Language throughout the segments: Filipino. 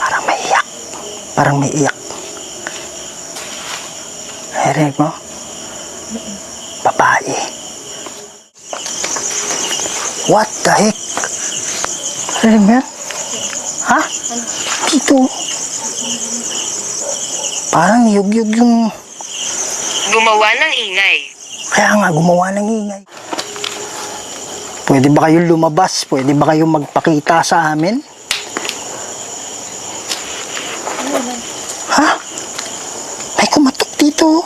Parang may iyak. Parang may iyak. Narinig mo? Babae. What the heck? Narinig mo yan? Ha? Dito. Parang yug-yug yung... Gumawa ng ingay. Kaya nga, gumawa ng ingay. Pwede ba kayong lumabas? Pwede ba kayong magpakita sa amin? Ha? May kumatok dito.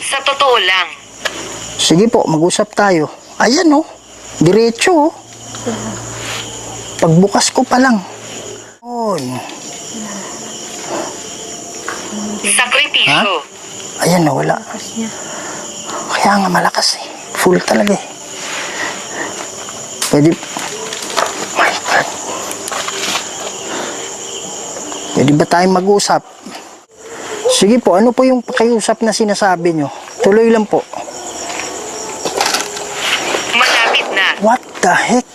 Sa totoo lang, Sige po, mag-usap tayo. Ayan oh, diretso oh. Pagbukas ko pa lang. sakripisyo. Ayan oh, wala. Kaya nga malakas eh. Full talaga eh. Pwede... My God. Pwede ba tayong mag-usap? Sige po, ano po yung pakiusap na sinasabi nyo? Tuloy lang po. Malapit na. What the heck?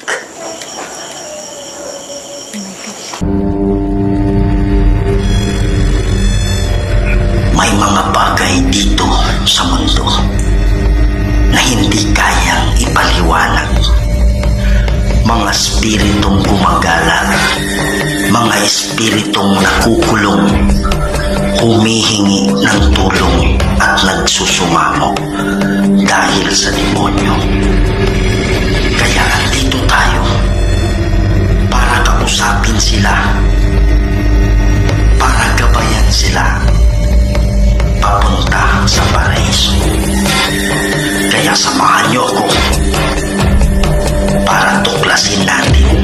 May mga bagay dito sa mundo na hindi kayang ipaliwanag. Mga espiritong gumagala, mga espiritong nakukulong, humihingi ng tulong at nagsusumamo dahil sa demonyo. Kaya andito tayo para kausapin sila, para gabayan sila papunta sa paraiso. Kaya samahan niyo ako para tuklasin natin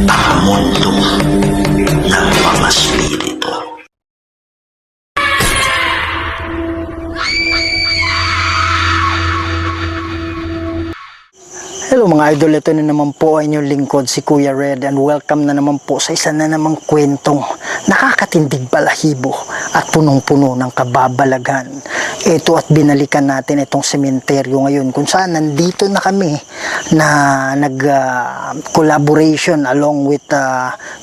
ang mundo ng mga spirito. Hello mga idol, ito na naman po ay inyong lingkod si Kuya Red and welcome na naman po sa isa na namang kwentong nakakatindig balahibo at punong-puno ng kababalaghan. Ito at binalikan natin itong sementeryo ngayon kung saan nandito na kami na nag-collaboration along with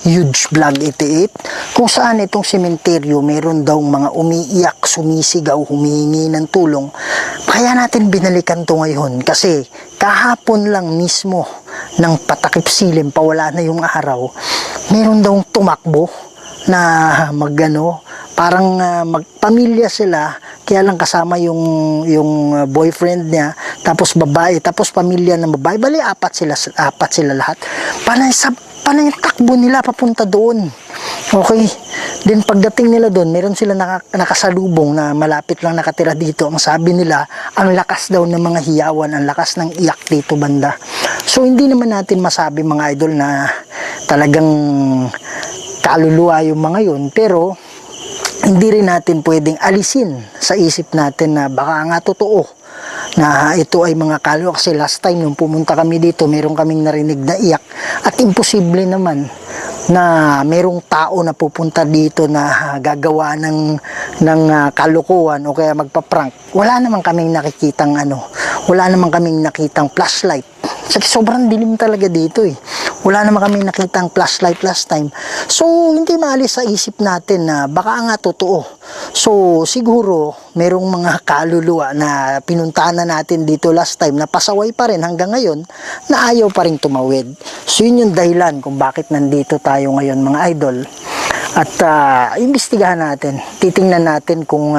Huge Vlog 88 kung saan itong sementeryo meron daw mga umiiyak, sumisigaw, humihingi ng tulong. Kaya natin binalikan to ngayon kasi kahapon lang mismo ng patakip silim, pawala na yung araw, meron daw tumakbo na parang magpamilya sila, kaya lang kasama yung boyfriend niya, tapos babae, tapos pamilya ng babae, bali apat sila lahat. Panay takbo nila papunta doon. Okay, then pagdating nila doon, meron sila nakasalubong na malapit lang nakatira dito. Ang sabi nila, ang lakas daw ng mga hiyawan, ang lakas ng iyak dito banda. So hindi naman natin masabi mga idol na talagang kaluluwa yung mga yun, pero hindi rin natin pwedeng alisin sa isip natin na baka nga totoo na ito ay mga kaluluwa. Kasi last time nung pumunta kami dito, meron kaming narinig na iyak at imposible naman na merong tao na pupunta dito na gagawa ng kalokohan o kaya magpa-prank. Wala naman kaming nakikitang flashlight. Sobrang dilim talaga dito eh. Wala naman kami nakitang flashlight last time. So, hindi maalis sa isip natin na baka nga totoo. So, siguro, merong mga kaluluwa na pinuntahan na natin dito last time na pasaway pa rin hanggang ngayon na ayaw pa rin tumawid. So, yun yung dahilan kung bakit nandito tayo ngayon mga idol. At imbestigahan natin. Titingnan natin kung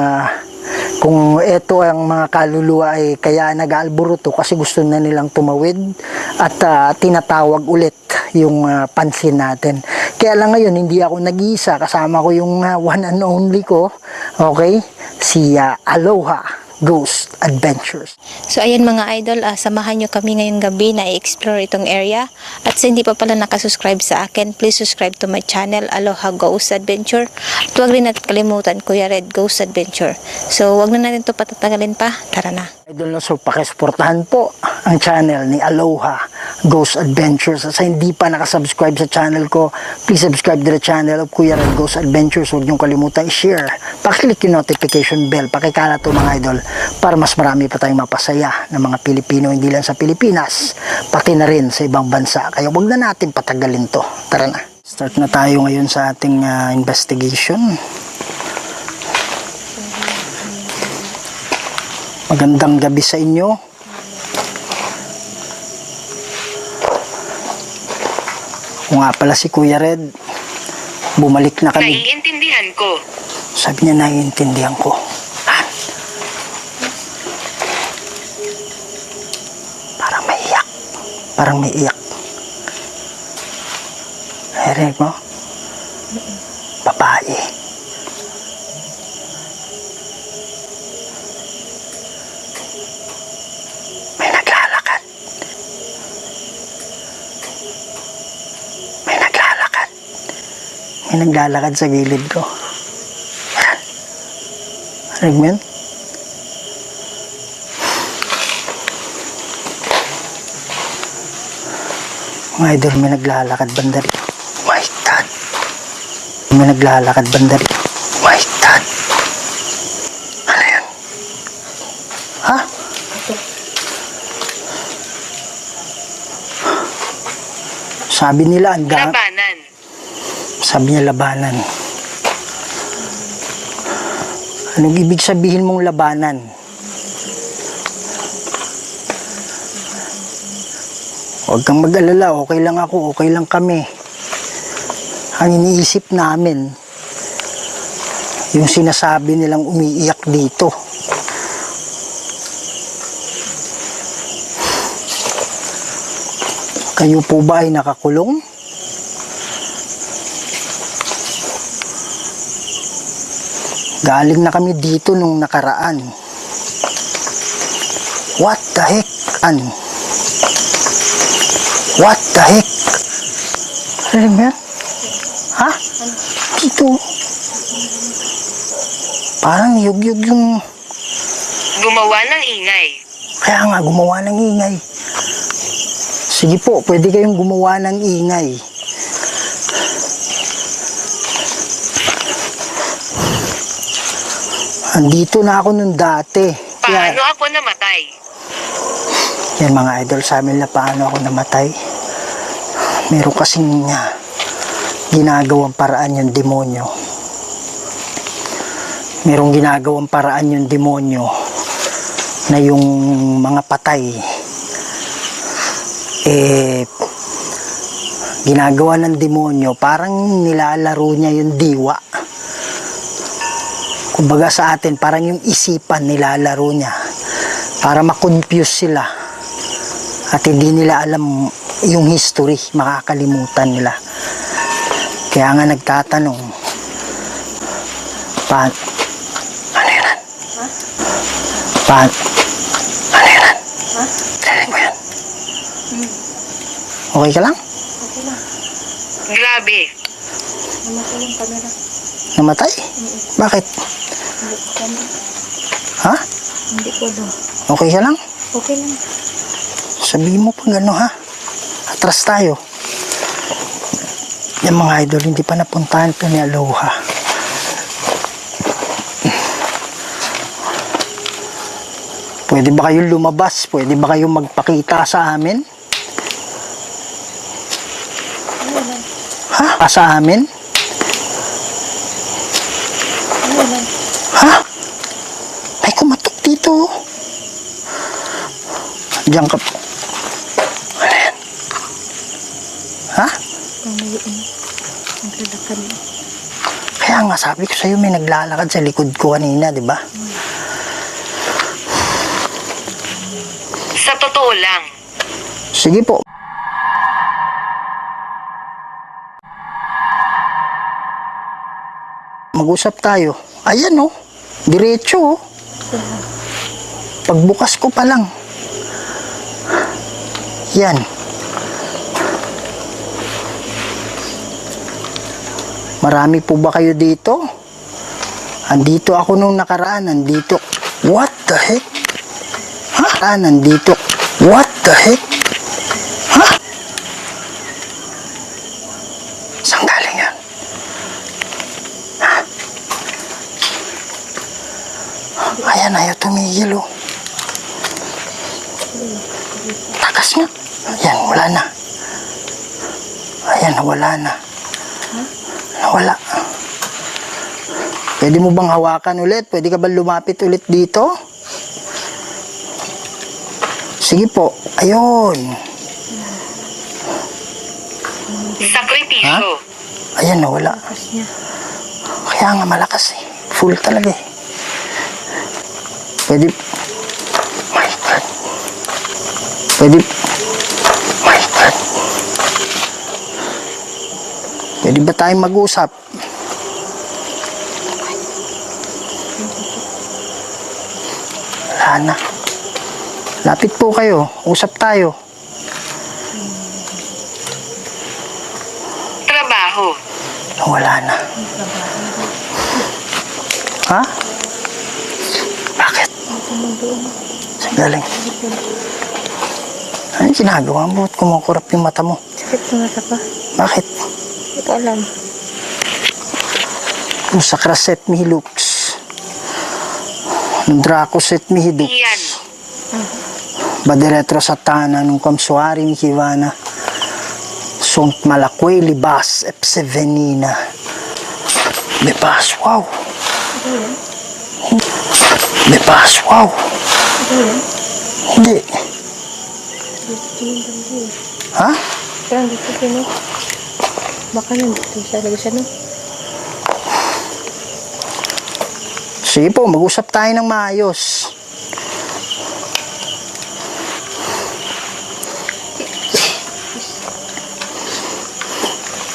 ito ang mga kaluluwa ay kaya nag-aalburuto kasi gusto na nilang tumawid at tinatawag ulit yung pansin natin. Kaya lang ngayon hindi ako nag-iisa, kasama ko yung one and only ko, okay, si Aloha Ghost Adventures. So ayan mga idol, samahan nyo kami ngayong gabi na i-explore itong area. At sa hindi pa pala nakasubscribe sa akin, please subscribe to my channel, Aloha Ghost Adventure. At huwag rin natin kalimutan, Kuya Red Ghost Adventure. So wag na natin ito patatagalin pa, tara na. Idol na, so pakisuportahan po ang channel ni Aloha Ghost Adventures. At sa hindi pa nakasubscribe sa channel ko, please subscribe to the channel of Kuya Red Ghost Adventures. Huwag niyong kalimutan i-share, pakiclick yung notification bell, pakikalat to mga idol para mas marami pa tayong mapasaya ng mga Pilipino, hindi lang sa Pilipinas, pati na rin sa ibang bansa. Kaya huwag na natin patagalin to. Tara na. Start na tayo ngayon sa ating investigation. Magandang gabi sa inyo. Ako nga pala si Kuya Red. Bumalik na kami. Naiintindihan ko. Sabi niya, naiintindihan ko. Parang may iyak. Parang may iyak. Narinig mo? Babae. May naglalakad. May naglalakad. May naglalakad sa gilid ko. Narinig mo yun? Mga idol, may naglalakad banda rito. My God. May naglalakad banda rito. My God. Ano yun? Ha? Sabi nila, Labanan. sabi niya labanan. Anong ibig sabihin mong labanan? Huwag kang mag-alala, okay lang ako, okay lang kami. Ang iniisip namin, yung sinasabi nilang umiiyak dito. Kayo po ba ay nakakulong? Galing na kami dito nung nakaraan. What the heck, What the heck? Ano yan? Ha? Dito. Parang yug-yug yung... Gumawa ng ingay. Kaya nga, gumawa ng ingay. Sige po, pwede kayong gumawa ng ingay. Andito na ako nung dati. Paano ako namatay? Yan mga idol, sa amin na paano ako namatay. Meron kasing ginagawang paraan yung demonyo. Merong ginagawang paraan yung demonyo na yung mga patay ginagawa ng demonyo, parang nilalaro niya yung diwa. Kumbaga sa atin, parang yung isipan nilalaro niya para makonfuse sila at hindi nila alam yung history, makakalimutan nila. Kaya nga nagtatanong, ano yan? Ano yan? Kailan mo yan? Okay ka lang? Grabe. Namatay? Bakit? Ha? Hindi ko daw. Okay ka lang? Okay lang. Sabihin mo pag ano, ha? Atras tayo. Yung mga idol, hindi pa napuntahan ito ni Aloha. Pwede ba kayong lumabas? Pwede ba kayong magpakita sa amin? Ha? Sa amin? Ha? May kumatok dito. Diyan ka. Ano yan? Ha? Kaya nga sabi ko sa'yo, may naglalakad sa likod ko kanina, di ba? Sa totoo lang. Sige po. Mag-usap tayo. Ayan oh. Diretso oh. Pagbukas ko pa lang. Yan. Marami po ba kayo dito? Andito ako nung nakaraan. Andito. What the heck? Ha? Nandito. What the heck? Ha? Saan galing yan? Ha? Ayan, ayaw tumigil oh. Takas nga. Ayan, wala na. Ayan, wala na. Nawala. Pwede mo bang hawakan ulit? Pwede ka ba lumapit ulit dito? Sige po. Ayun. Sakripisyo. Ayan, nawala. Tapos niya. Kaya nga malakas eh. Full talaga eh. Pwede. My God. Pwede. My God. Pwede ba tayong mag-usap? Wala na. Lapit po kayo. Usap tayo. Trabaho. Wala na. Ha? Bakit? Saan galing? Ano yung ginagawa mo? Ba't kumukurap yung mata mo? Sakit na mata pa. Bakit? Hindi ko alam. Kung sa kraset mi lux. Draco set mi hidux. Iyan. Badiretro satana nung kamsuari mi kivana. Sont malakwe libas epsevenina. Bebas, wow. Bebas, wow. Hindi. Ha? Parang dito sino? Baka nandito siya. Lagi siya no? Sige po, mag-usap tayo ng maayos.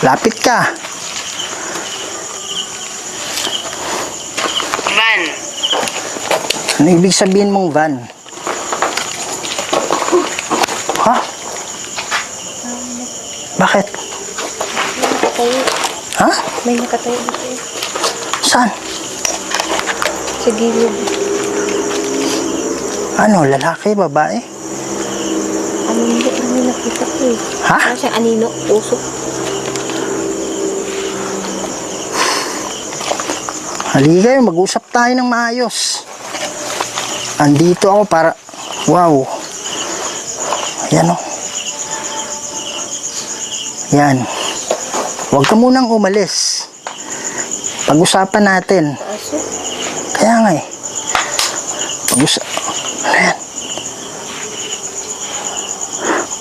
Lapit ka. Van. Ano ibig sabihin mong van? Ha? Bakit? Nakatayo. Ha? May nakatayo dito eh. Saan? Sa gilid. Ano, lalaki, babae? Ano hindi kami nakita ko eh. Ha? Parang siyang anino. Usok. Halika kayo, mag-usap tayo ng maayos. Andito ako para... Wow. Ayan o. Yan. Huwag ka munang umalis. Pag-usapan natin. Aso. Kaya nga eh. Ano yan?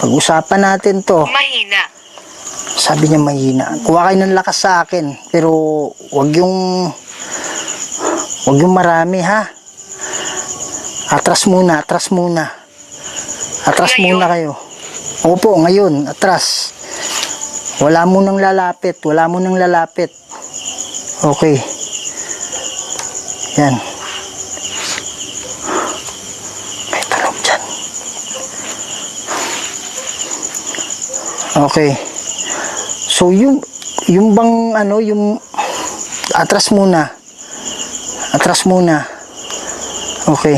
Pag-usapan natin to. Mahina. Sabi niya mahina. Kuha kayo ng lakas sa akin. Pero wag yung marami ha. Atras muna, atras muna. Atras Ngayon? muna kayo. Opo, ngayon, atras. Wala mo nang lalapit, wala mo nang lalapit. Okay. Yan. May tunog dyan. Okay. So yung bang ano, yung atras muna. Atras muna. Okay.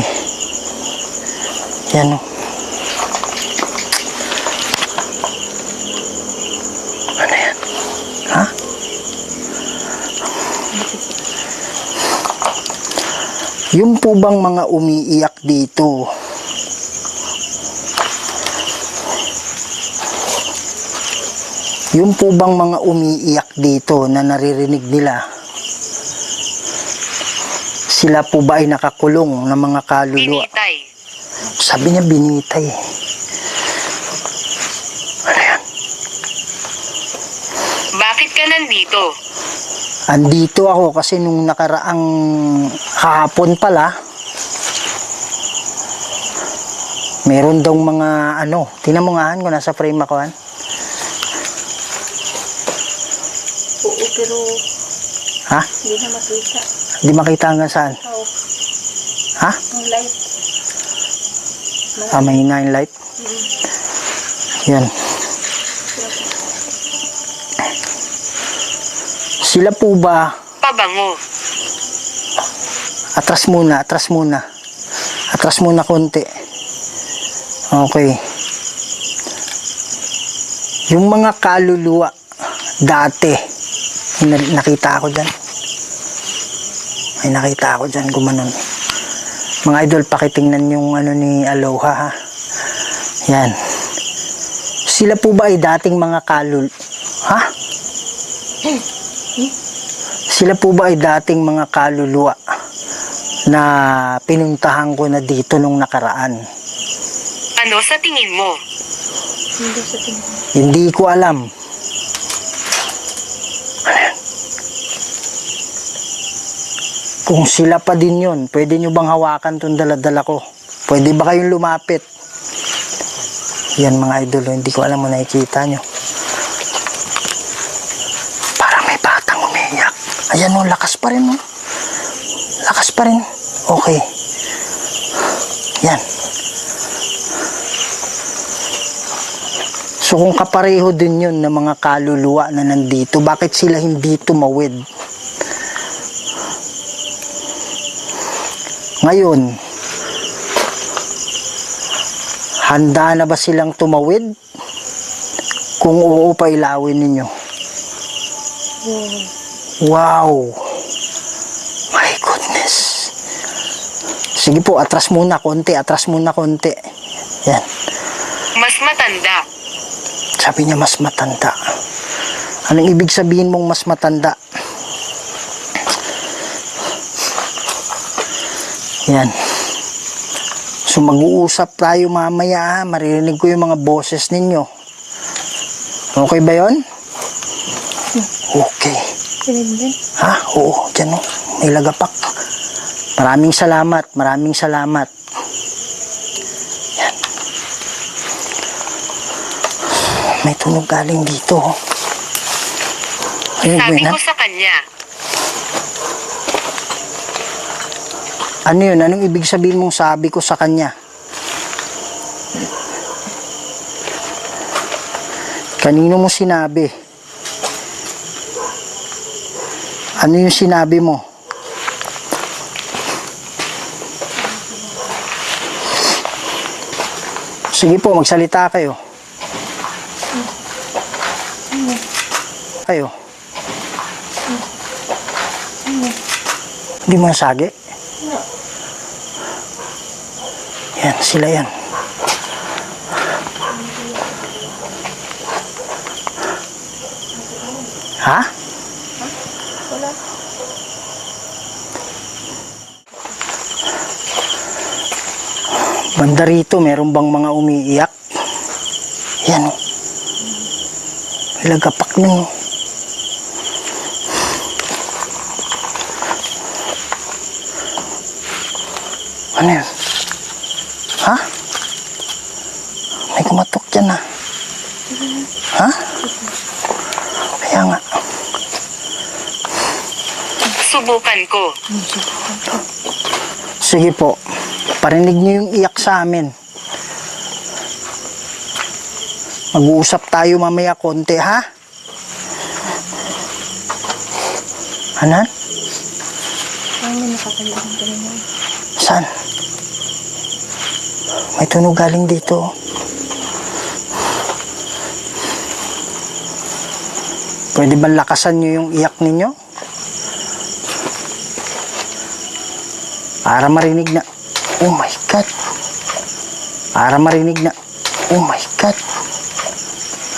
Yan o. Ano yan? Ha? Yung po bang mga umiiyak dito? Yung po bang mga umiiyak dito na naririnig nila? Sila po ba ay nakakulong ng mga kaluluwa? Binitay. Sabi niya binitay. Ano yan? Bakit ka nandito? Andito ako kasi nung nakaraang kahapon pala, meron daw mga ano, tingnan mo nga kung nasa frame ako. Oo, pero Ha? hindi na makita. Hindi makita hanggang saan? Oo. Ha? Ang light. Mahina yung light. Yan. Sila po ba? Pabango. Atras muna, atras muna. Atras muna konti. Okay. Yung mga kaluluwa dati, nakita ako dyan. May nakita ako dyan, gumanon. Mga idol, pakitingnan yung ano ni Aloha ha. Yan. Sila po ba ay dating mga kalul... Ha? Sila po ba ay dating mga kaluluwa na pinuntahan ko na dito nung nakaraan? Ano sa tingin mo? Hindi ko alam. Kung sila pa din yun, pwede nyo bang hawakan tong daladala ko? Pwede ba kayong lumapit? Yan mga idol, hindi ko alam mo nakikita nyo. Parang may batang umiiyak. Ayan o, lakas pa rin o. Lakas pa rin. Okay. Yan. So kung kapareho din yun ng mga kaluluwa na nandito, bakit sila hindi tumawid? Ngayon, handa na ba silang tumawid? Kung oo, pailawin ninyo. Wow! My goodness! Sige po, atras muna konti, atras muna konti. Yan. Mas matanda. Sabi niya mas matanda. Anong ibig sabihin mong mas matanda? Yan. So mag-uusap tayo mamaya ha. Maririnig ko yung mga boses ninyo. Okay ba yon? Okay. Ha? Oo. Diyan o. May lagapak. Maraming salamat. Maraming salamat. Yan. May tunog galing dito. Ayun, Sabi yun, ko sa kanya. Ano yun? Anong ibig sabihin mong sabi ko sa kanya? Kanino mo sinabi? Ano yung sinabi mo? Sige po, magsalita kayo. Kayo. Hindi mo nasagi? Yan, sila yan. Ha? Wala. Banda rito, meron bang mga umiiyak? Yan o. Lagapak nyo. Ano yun? Ha? May kumatok dyan ha? Ha? Kaya nga. Subukan ko. Sige po. Parinig nyo yung iyak sa amin. Mag-uusap tayo mamaya konti ha? Anan? Saan? May tunog galing dito. Pwede ba lakasan nyo yung iyak ninyo? Para marinig na, oh my God. Para marinig na, oh my God.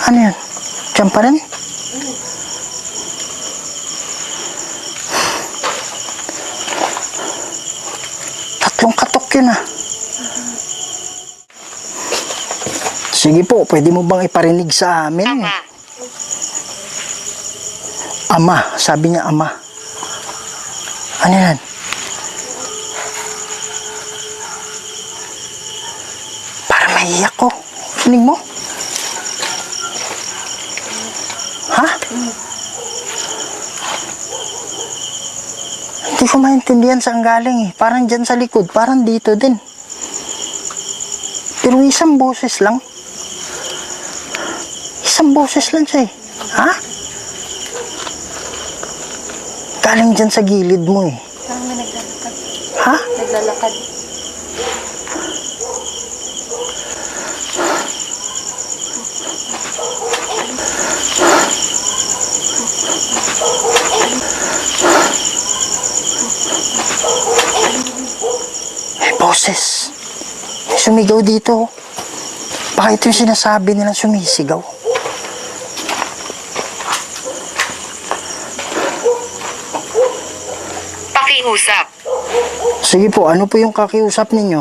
Ano yun? Diyan pa rin? Tatlong katok yun ah. Sige po, pwede mo bang iparinig sa amin? Ama. Ama, sabi niya ama. Ano yan? Para maiyak ko. Rinig mo? Ha? Hindi ko maintindihan saan galing eh. Parang dyan sa likod, parang dito din. Pero isang boses lang. Isang boses lang siya eh. Ha? Galing dyan sa gilid mo eh. Parang may naglalakad. Ha? Naglalakad. May boses. May sumigaw dito. Baka ito yung sinasabi nilang sumisigaw. makiusap. Sige po, ano po yung kakiusap ninyo?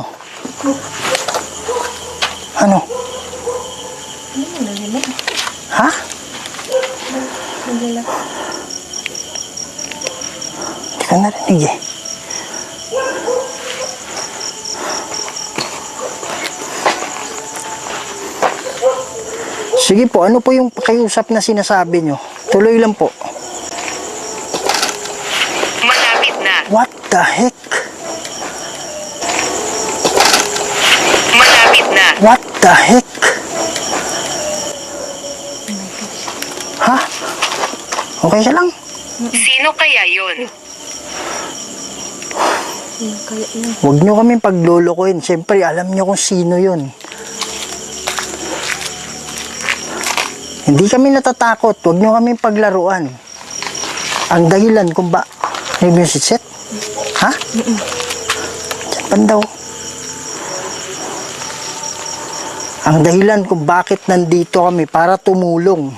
Ano? Ha? Hindi ko narinig eh. Sige po, ano po yung pakiusap na sinasabi nyo? Tuloy lang po. Malapit na. What the heck? Malapit na. What the heck? Ha? Okay ka lang? Sino kaya yun? Huwag nyo kaming paglulukuhin. Siyempre, alam nyo kung sino yun. Hindi kami natatakot. Huwag nyo kaming paglaruan. Ang dahilan kung ba... Ano yung sitset? Ha? Diyan pandaw. Ang dahilan kung bakit nandito kami para tumulong.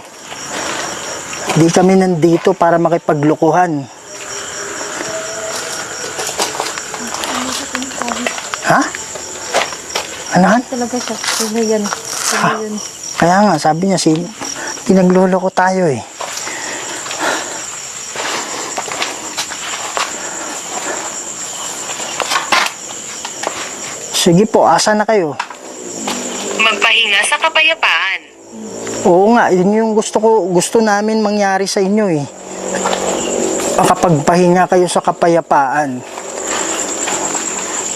Hindi kami nandito para makipaglukuhan. Ha? Anahan? Talaga siya. Sino yun? Sino yun? Kaya nga, sabi niya, pinagluloko tayo eh. Sige po, asa na kayo? Magpahinga sa kapayapaan. Oo nga, yun yung gusto namin mangyari sa inyo eh. Makapagpahinga kayo sa kapayapaan.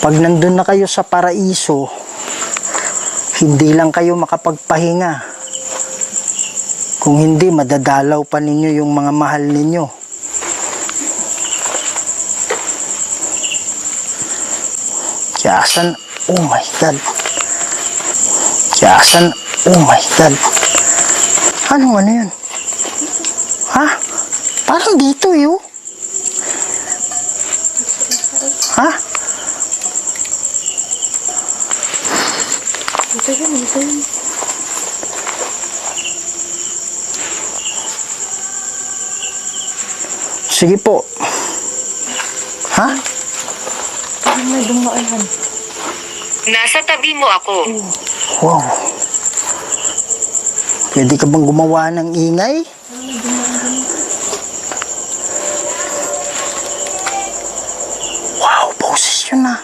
Pag nandun na kayo sa paraiso, hindi lang kayo makapagpahinga. Kung hindi, madadalaw pa ninyo yung mga mahal ninyo. Kiyasan, oh my God. Kiyasan, oh my God. Ano yun? Ha? Parang dito yun. Ha? Ito yun. Sige po. Ha? Parang may dumaan. Nasa tabi mo ako. Wow. Pwede ka bang gumawa ng ingay? Wow, boses yun na.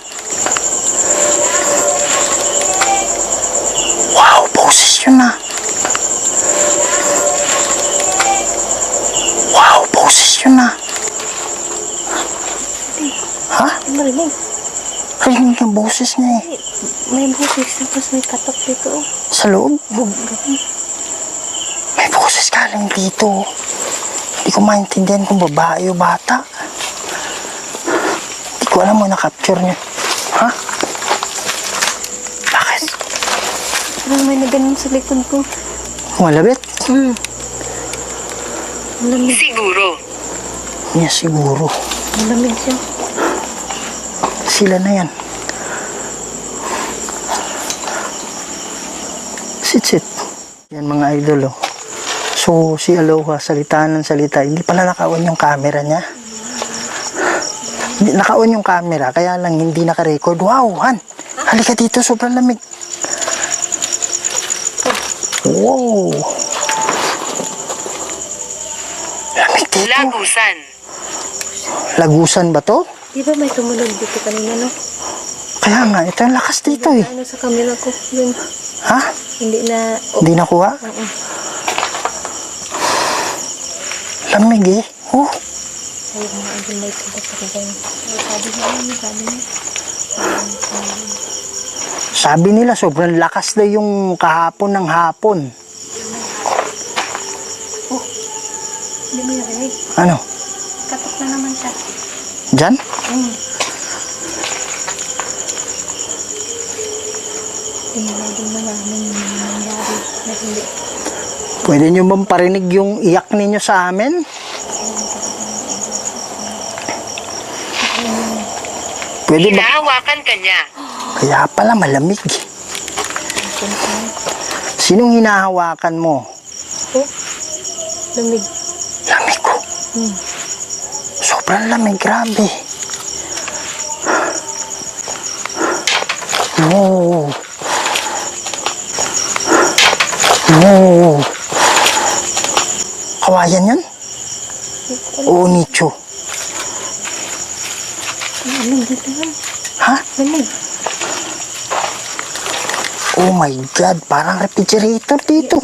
Wow, boses yun na. Wow, boses yun na. Ha? Marinig. Rinig yung boses niya eh. May boses. Tapos may katok dito. Sa loob. Bug. May boses galing dito. Hindi ko maintindihan kung babae o bata. Hindi ko alam mo na-capture niya. Ha? Bakit? Parang may naganon sa likod ko. Malabit? Malamig. Siguro. Niya siguro. Malamig siya. Sila na yan. Sit. Yan mga idol oh. So si Aloha salita ng salita. Hindi pala naka-on yung camera niya. Hindi naka-on yung camera. Kaya lang hindi naka-record. Wow, Han. Halika dito. Sobrang lamig. Wow. Lamig dito. Lagusan. Lagusan ba to? Di ba may tumunog dito kanina, no? Kaya nga, ito yung lakas dito eh. Ano sa camera ko? Yun. Ha? Hindi na... Hindi nakuha? Lamig eh. Oh. Ay, mga idol na ito. Sabi nila, sobrang lakas na yung kahapon ng hapon. Hindi mo narinig. Ano? Katok na naman siya. Diyan? Tingnan na namin yung nangyari na hindi. Pwede nyo bang parinig yung iyak ninyo sa amin? Pwede ba? Hinahawakan ka niya. Kaya pala malamig. Sinong hinahawakan mo? Oh, lamig. Lamig ko. Sobrang lamig, grabe. Oh. Oh. Kawayan yan? Oo, nicho. Lamig dito yan. Ha? Lamig. Oh my God, parang refrigerator dito.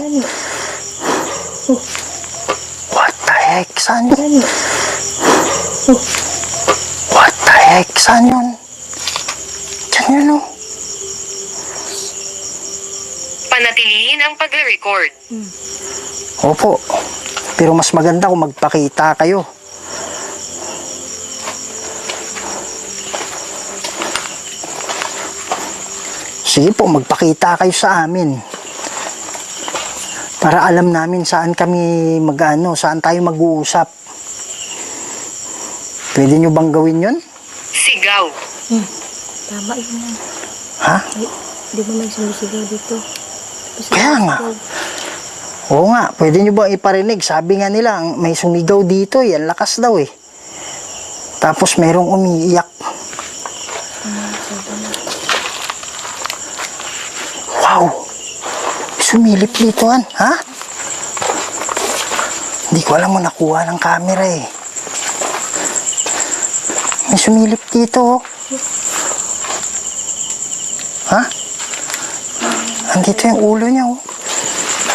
What the heck? Saan yun? What the heck? Saan yun? Diyan yun, oh. Panatilihin ang pagre-record. Opo. Pero mas maganda kung magpakita kayo. Sige po, magpakita kayo sa amin. Para alam namin saan kami saan tayo mag-uusap. Pwede nyo bang gawin yun? Sigaw. Tama yun. Ha? Ay, di ba may sumisigaw dito? Kaya nga. Oo nga, pwede nyo ba iparinig? Sabi nga nila, may sumigaw dito eh. Ang lakas daw eh. Tapos merong umiiyak. Wow! Sumilip dito, ha? Hindi ko alam mo nakuha ng camera eh. May sumilip dito, oh. Ha? Andito yung ulo niya, oh.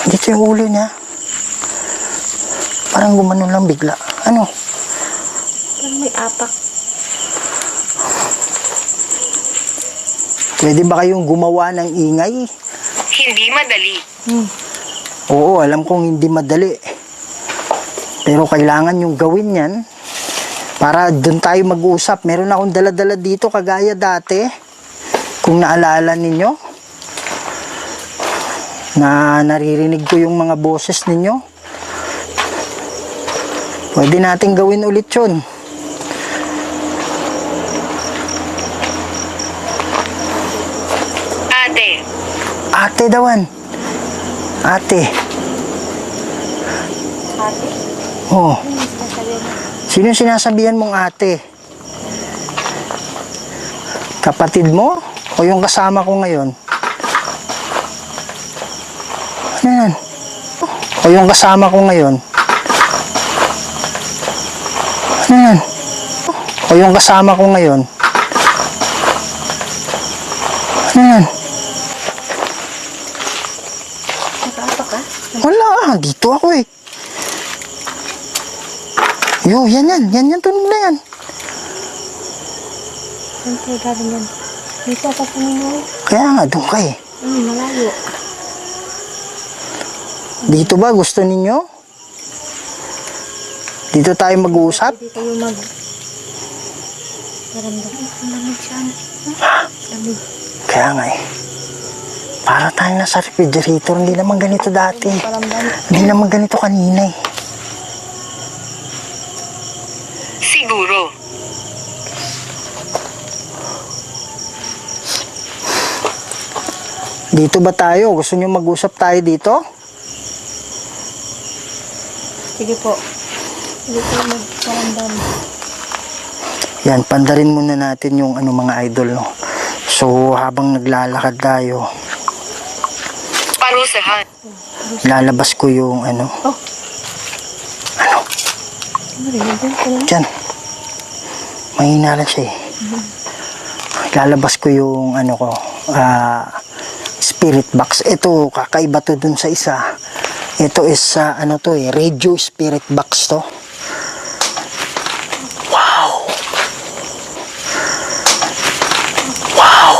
Andito yung ulo niya. Parang gumanon lang bigla. Ano? Parang may apak. Pwede ba kayong gumawa ng ingay? Hindi madali. Oo, alam kong hindi madali. Pero kailangan yung gawin yan para doon tayo mag-usap. Meron akong dala-dala dito kagaya dati. Kung naalala ninyo, na naririnig ko yung mga boses ninyo. Pwede natin gawin ulit yun. Ate, Ate dawan. Ate. Ate? Oh. Ano yung sinasabihan mo? Sino yung sinasabihan mong ate? Kapatid mo? O yung kasama ko ngayon? Ano yan? O yung kasama ko ngayon? Ano yan? O yung kasama ko ngayon? Ano yan? Nakaapak ka? Wala, dito ako eh. Yo, yan, tunog na yan. Saan kayo galing yan? Dito ako sa ninyo. Kaya nga, doon ka eh. Malayo. Dito ba gusto ninyo? Dito tayo mag-uusap? Hindi kayo mag... Maramdam. Ang lamig siya. Lamig. Kaya nga eh. Para tayo nasa refrigerator, hindi naman ganito dati. Paramdam. Hindi naman ganito kanina eh. siguro. Dito ba tayo? Gusto nyo mag-usap tayo dito? Sige po. Sige po, magparamdam. Yan, pandarin muna natin yung mga idol, no? So, habang naglalakad tayo, Parusahan. lalabas ko yung Oh. ano, Marinig yun ko lang. dyan. Mahina lang siya eh. Lalabas ko yung spirit box. Ito, kakaiba to dun sa isa. Ito is, radio spirit box to. Wow! Wow!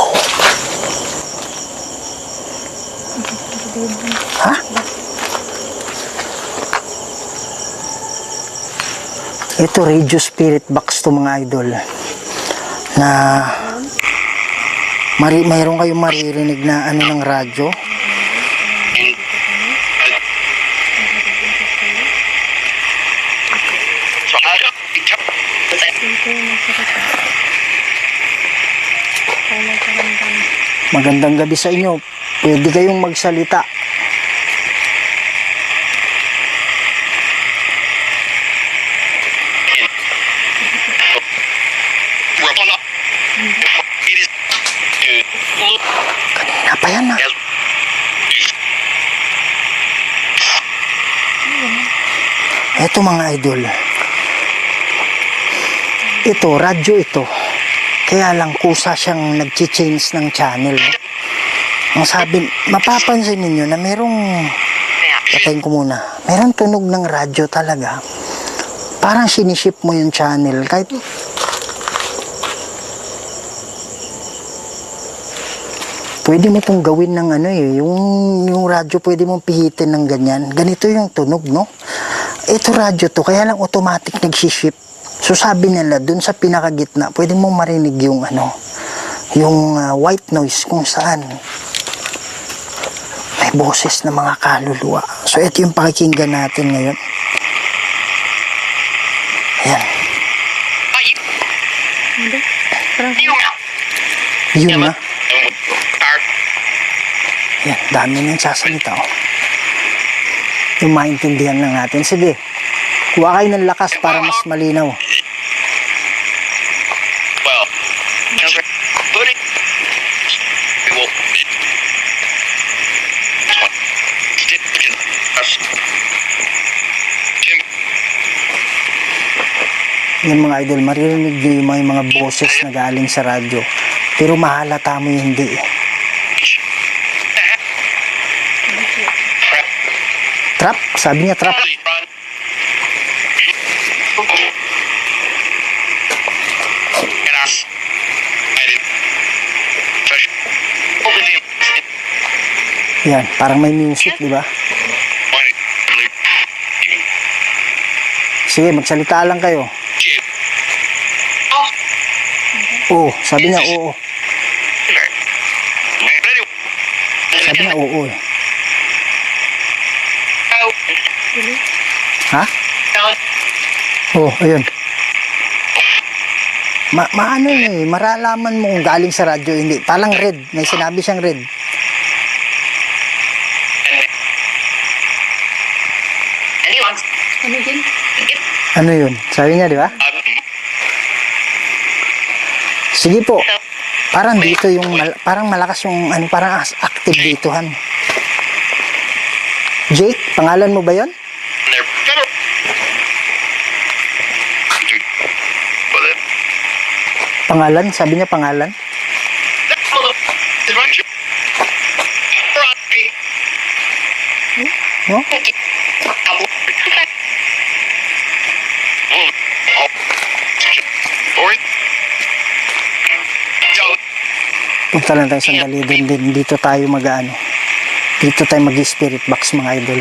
Ha? Ito, radio spirit box to mga idol. Na mayroon kayong maririnig na ng radyo. Magandang gabi sa inyo. Pwede kayong magsalita. Pinapayan na. Eto mga idol. Ito, radyo ito. Kaya lang kusa siyang nag-change ng channel. Ang sabi, mapapansin ninyo na merong, patayin ko muna, merong tunog ng radyo talaga. Parang siniship mo yung channel. Kahit pwede mo itong gawin ng ano eh, yung radyo pwede mong pihitin ng ganyan. Ganito yung tunog, no? Ito radyo to, kaya lang automatic nagsiship. So sabi nila, dun sa pinakagitna, pwede mong marinig yung ano, yung white noise kung saan may boses ng mga kaluluwa. So ito yung pakikinggan natin ngayon. Ayan. Yun na. Ayan, dami nang sasalita. Oh. Yung maintindihan na natin. Sige, kuha kayo ng lakas para mas malinaw. Yan mga idol, maririnig nyo yung mga boses na galing sa radyo. Pero mahalata mo yung hindi. Trap? Sabi niya trap. Yan, parang may music, di ba? Sige, magsalita lang kayo. Oo, sabi niya oo. Sabi niya oo eh. Ha? Oh, ayun. Maano eh, maralaman mo kung galing sa radyo, hindi. Palang red, may sinabi siyang red. Ano yun? Sabi niya, di ba? Sige po. Parang dito yung, parang malakas yung, ano, parang active dito, han. Jake, pangalan mo ba yon? Pangalan? Sabi niya pangalan? No? Punta lang tayo sandali din. Dito tayo mag-ano. Dito tayo mag-spirit box mga idol.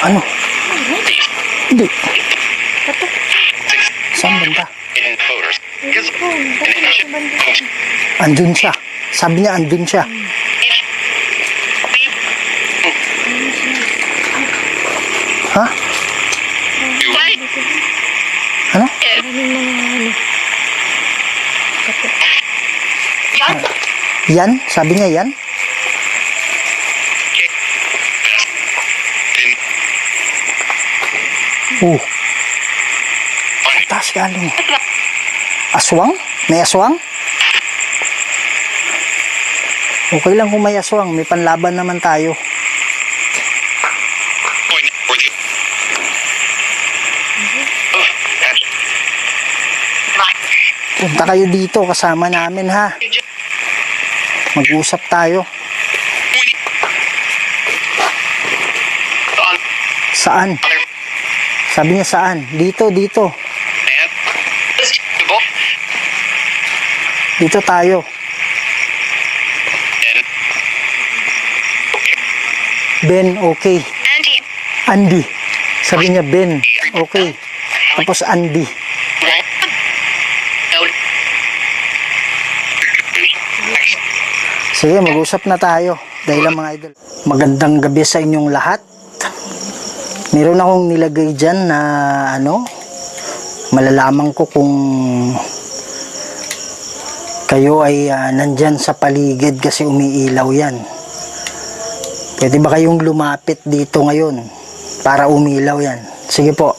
Ano? Hindi. Saan banda? Andun siya. Sabi niya andun siya. Ha? Ano? Yan? Sabi niya yan? Taas galing. Aswang? May aswang? Okay lang kung may aswang. May panlaban naman tayo. Punta kayo dito. Kasama namin ha. Mag-usap tayo. Saan? Sabi niya saan? Dito. Dito tayo. Ben, okay. Andy. Sabi niya Ben, okay. Tapos Andy. Sige, mag-usap na tayo. Dahil lang mga idol. Magandang gabi sa inyong lahat. Meron akong nilagay dyan na ano, malalaman ko kung kayo ay nandyan sa paligid kasi umiilaw yan. Pwede ba kayong lumapit dito ngayon para umilaw yan. Sige po.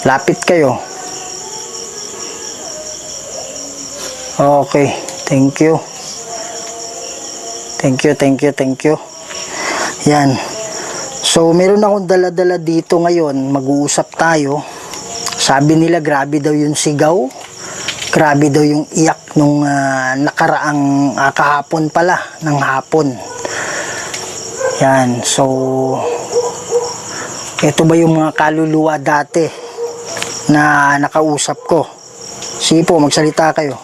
Lapit kayo. Okay. Thank you. Thank you. Yan. So, meron akong dala-dala dito ngayon. Mag-uusap tayo. Sabi nila, grabe daw yung sigaw. Grabe daw yung iyak nung nakaraang kahapon pala, ng hapon. Yan. So, ito ba yung mga kaluluwa dati na nakausap ko? Sige po, magsalita kayo.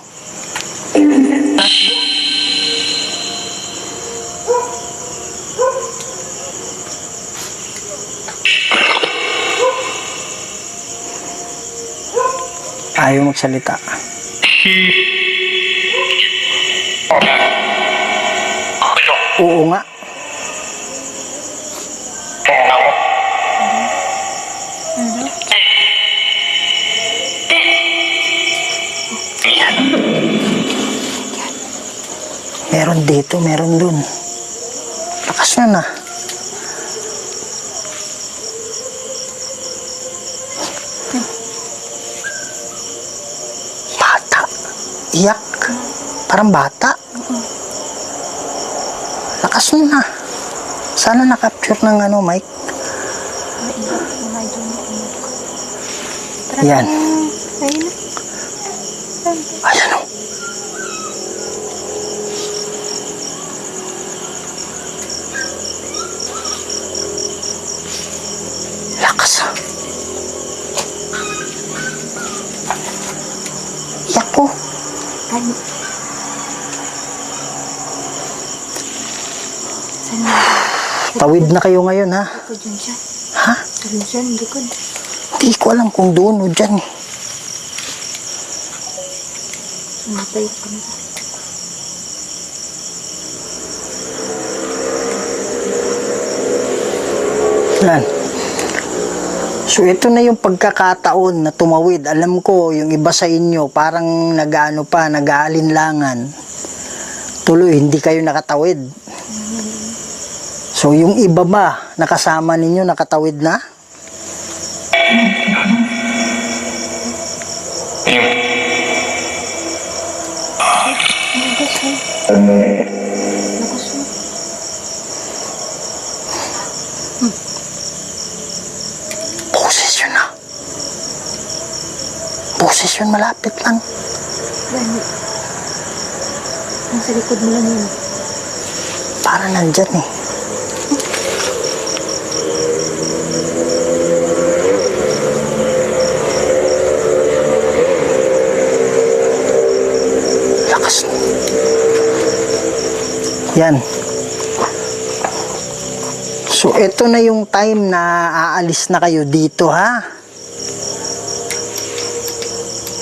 Ayaw magsalita. Oo nga. Meron dito, meron dun. Lakas na na. Bata. Iyak. Parang bata. Lakas na. Sana na-capture ng Mike. Yan. Ayan o. Lakas ah. Iyak ko. Tawid na kayo ngayon ha? Ha? Hindi ko alam kung doon o dyan eh. Yan. So ito na yung pagkakataon na tumawid. Alam ko yung iba sa inyo parang nag-aalinlangan. Tuloy hindi kayo nakatawid. So yung iba ba nakasama ninyo nakatawid na? Posisyon na. Posisyon malapit lang. Nasa likod mo lang yun. Para nandyan eh. Lakas. Yan. So, ito na yung time na aalis na kayo dito, ha?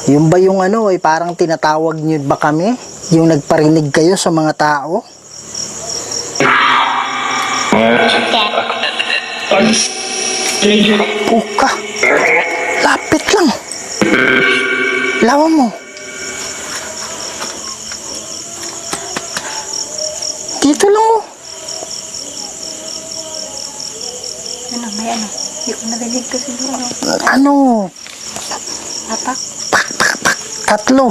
Yung ba yung ay parang tinatawag nyo ba kami? Yung nagparinig kayo sa mga tao? Puka. Lapit lang. Lawa mo. Dito lang oh. May hindi ko narinig ko siguro. Ano? Apak? Tatlo.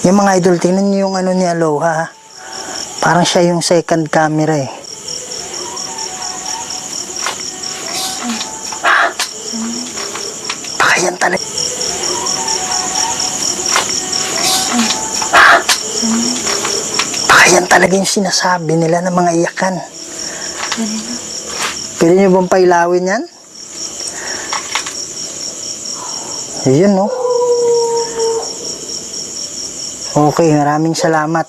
Yung mga idol, tingnan nyo yung ni Aloha. Parang siya yung second camera eh. Baka yan talaga. Baka yan talaga yung sinasabi nila ng mga iyakan. Pwede nyo bang pailawin yan? Yun no. Okay, maraming salamat.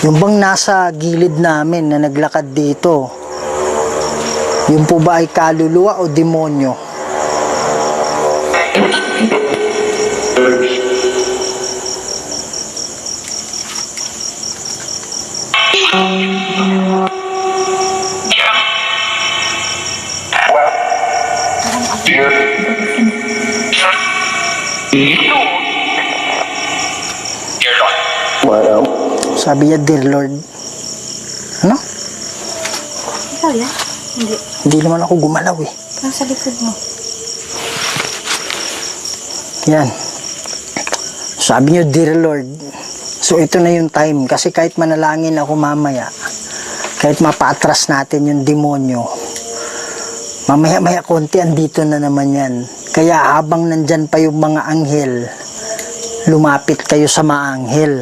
Yung bang nasa gilid namin na naglakad dito, yun po ba ay kaluluwa o demonyo? Well. Sabi niya, Dear Lord. Ano? Ikaw yan? Hindi. Hindi naman ako gumalaw eh. Nasa likod mo. Yan. Sabi niyo, Dear Lord. So ito na yung time. Kasi kahit manalangin ako mamaya, kahit mapaatras natin yung demonyo, mamaya-maya konti, andito na naman yan. Kaya habang nandyan pa yung mga anghel, lumapit kayo sa mga anghel.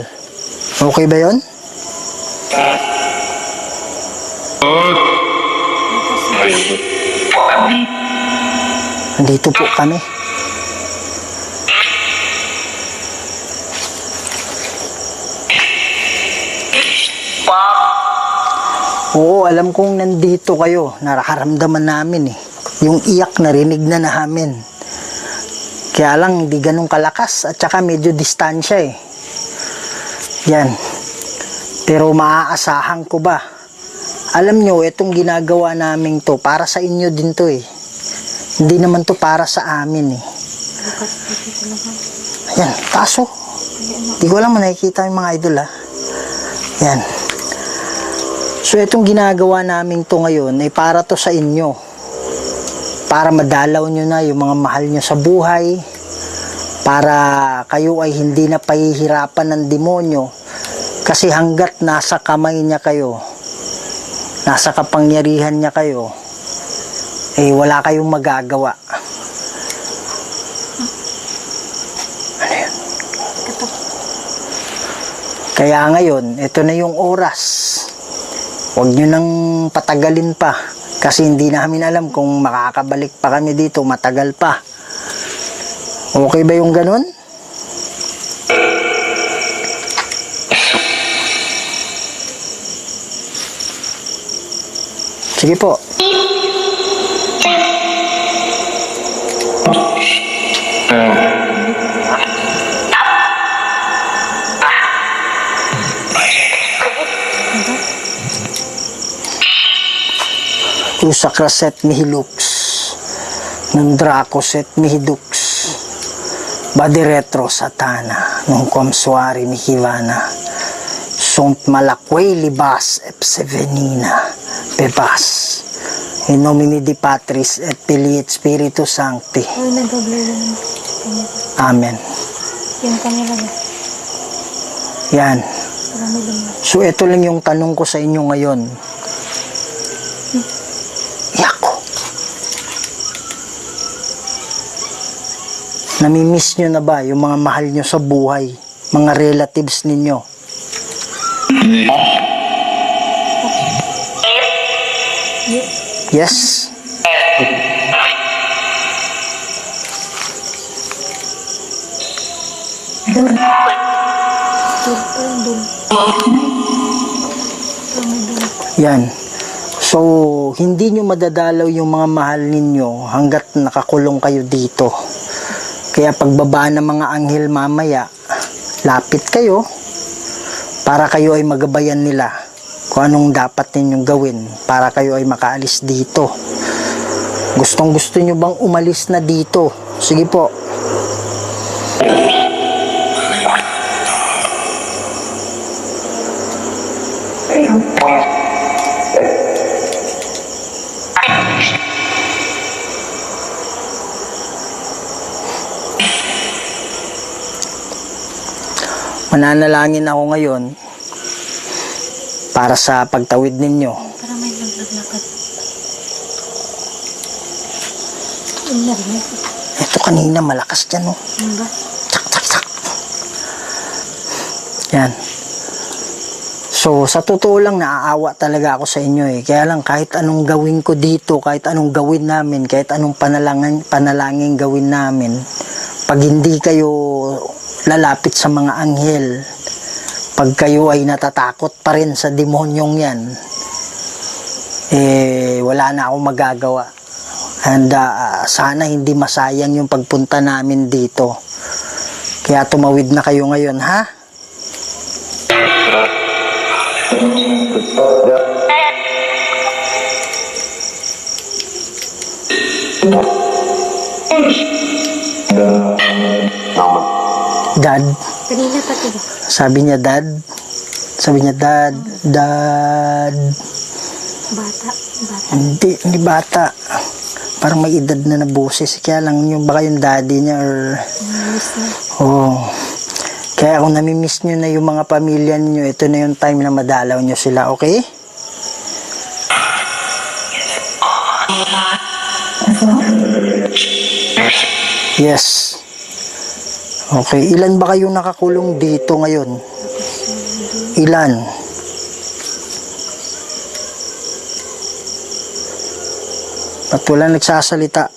Okay ba yun? Andito po kami. Oo, alam kong nandito kayo. Nakaramdaman namin eh. Yung iyak narinig na namin. Kaya lang, di ganun kalakas. At saka medyo distansya eh. Yan. Pero maaasahan ko ba? Alam nyo, itong ginagawa namin to, para sa inyo din to eh. Hindi naman to para sa amin eh. Ayan, taso. Di ko alam, nakikita yung mga idol ha. Yan. So itong ginagawa namin to ngayon ay para to sa inyo. Para madalaw nyo na yung mga mahal nyo sa buhay. Para kayo ay hindi na pahihirapan ng demonyo. Kasi hanggat nasa kamay niya kayo, nasa kapangyarihan niya kayo, eh wala kayong magagawa. Ano yun? Kaya ngayon, ito na yung oras. Huwag nyo nang patagalin pa. Kasi hindi namin alam kung makakabalik pa kami dito, matagal pa. Okay ba yung ganun? Sige po. Usacraset mihi lux, Nundracoset mihi dux, Badiretro satana, nung komsuari mihi vana, Sunt malakway libas epsevenina, bebas, in nomine di Patris et Filii et Spiritus Sancti. Uy, nag-blur yun. Amen. Yung camera na. Yan. Marami lang. So ito lang yung tanong ko sa inyo ngayon. Yako. Namimiss nyo na ba yung mga mahal nyo sa buhay? Mga relatives ninyo? Yes? Yan. So, hindi nyo madadalaw yung mga mahal ninyo hanggat nakakulong kayo dito. Kaya pagbaba ng mga anghel mamaya, lapit kayo para kayo ay magabayan nila kung anong dapat ninyong gawin para kayo ay makaalis dito. Gustong gusto nyo bang umalis na dito? Sige po. Mananalangin ako ngayon para sa pagtawid ninyo. Para may naglakad. Ito kanina malakas dyan, no? Ano ba? Tsak, tsak, tsak. Yan. So, sa totoo lang, naaawa talaga ako sa inyo eh. Kaya lang, kahit anong gawin ko dito, kahit anong gawin namin, kahit anong panalangin gawin namin, pag hindi kayo lalapit sa mga anghel, pag kayo ay natatakot pa rin sa demonyong yan, eh, wala na akong magagawa. And sana hindi masayang yung pagpunta namin dito. Kaya tumawid na kayo ngayon, ha? Dad, Kanina pa ito ba? sabi niya, Dad, Sabi niya, dad, dad. Bata. Hindi bata. Parang may edad na boses. Kaya lang yung baka yung daddy niya or... Oo. Kaya kung namimiss nyo na yung mga pamilya niyo, ito na yung time na madalaw nyo sila, okay? Yes. Okay, ilan ba kayong nakakulong dito ngayon? Ilan? Ba't wala nagsasalita?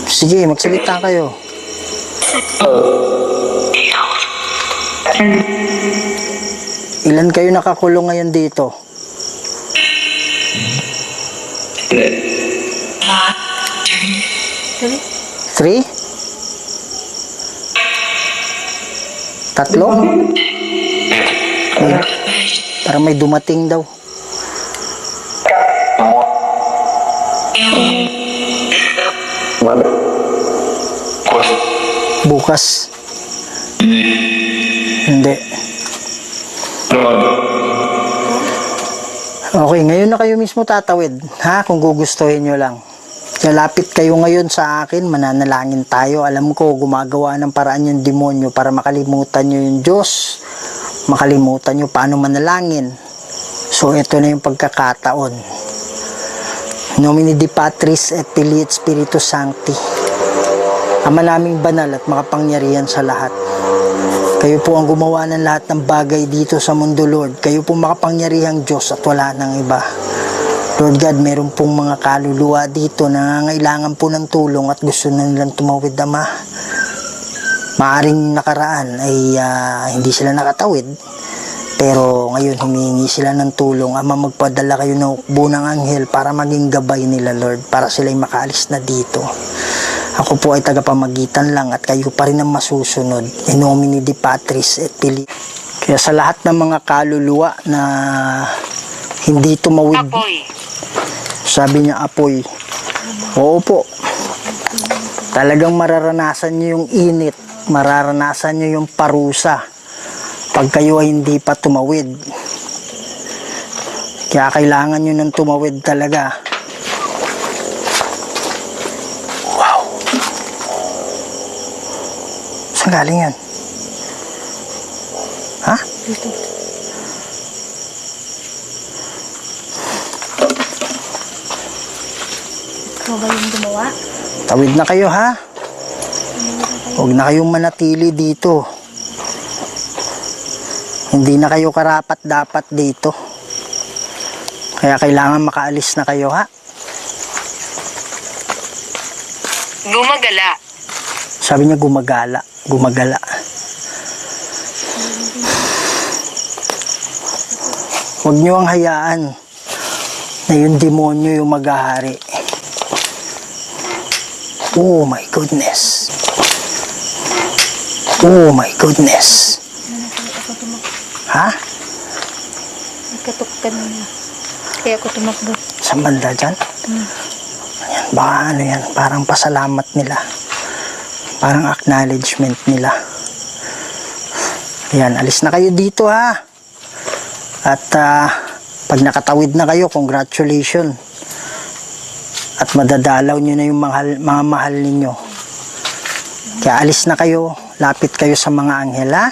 Sige, magsalita kayo. Ilan kayo nakakulong ngayon dito? Three? Tatlo? Parang may dumating daw. Bukas. Hindi. Okay, ngayon na kayo mismo tatawid. Ha? Kung gugustuhin nyo lang. Lapit kayo ngayon sa akin, mananalangin tayo. Alam ko, gumagawa ng paraan yung demonyo para makalimutan nyo yung Diyos. Makalimutan nyo paano manalangin. So, ito na yung pagkakataon. Nomine Di Patris et Filii et Spiritus Sancti. Ama naming banal at makapangyarihan sa lahat. Kayo po ang gumawa ng lahat ng bagay dito sa mundo, Lord. Kayo po makapangyarihang Diyos at wala nang iba. Lord God, meron pong mga kaluluwa dito na nangangailangan po ng tulong at gusto na nilang tumawid, Ama. Maaring nakaraan ay hindi sila nakatawid. Pero ngayon humingi sila ng tulong. Ama, magpadala kayo ng hukbo ng anghel para maging gabay nila, Lord. Para sila'y makaalis na dito. Ako po ay tagapamagitan lang at kayo pa rin ang masusunod. In nomine Di Patris et Filii. Kaya sa lahat ng mga kaluluwa na hindi tumawid, Apoy. sabi niya apoy. Oo po. Talagang mararanasan niyo yung init. Mararanasan niyo yung parusa pag kayo ay hindi pa tumawid. Kaya kailangan niyo nang tumawid talaga. Wow. Saan galing yan? Ha? Ikaw ba yung gumawa? Tawid na kayo, ha? Huwag na kayong manatili dito. Hindi na kayo karapat dapat dito. Kaya kailangan makaalis na kayo, ha? Gumagala. Sabi niya gumagala. Gumagala. Huwag niyo ang hayaan na yung demonyo yung maghahari. Oh my goodness. Oh my goodness. Ha? Nagkatok ka na. Kaya ako tumakbo. Sa banda dyan? Ayan, baka ano yan, parang pasalamat nila. Parang acknowledgement nila. Ayan, alis na kayo dito, ha? At pag nakatawid na kayo, congratulations. At madadalaw nyo na yung mga mahal ninyo. Kaya alis na kayo, lapit kayo sa mga anghel, ha?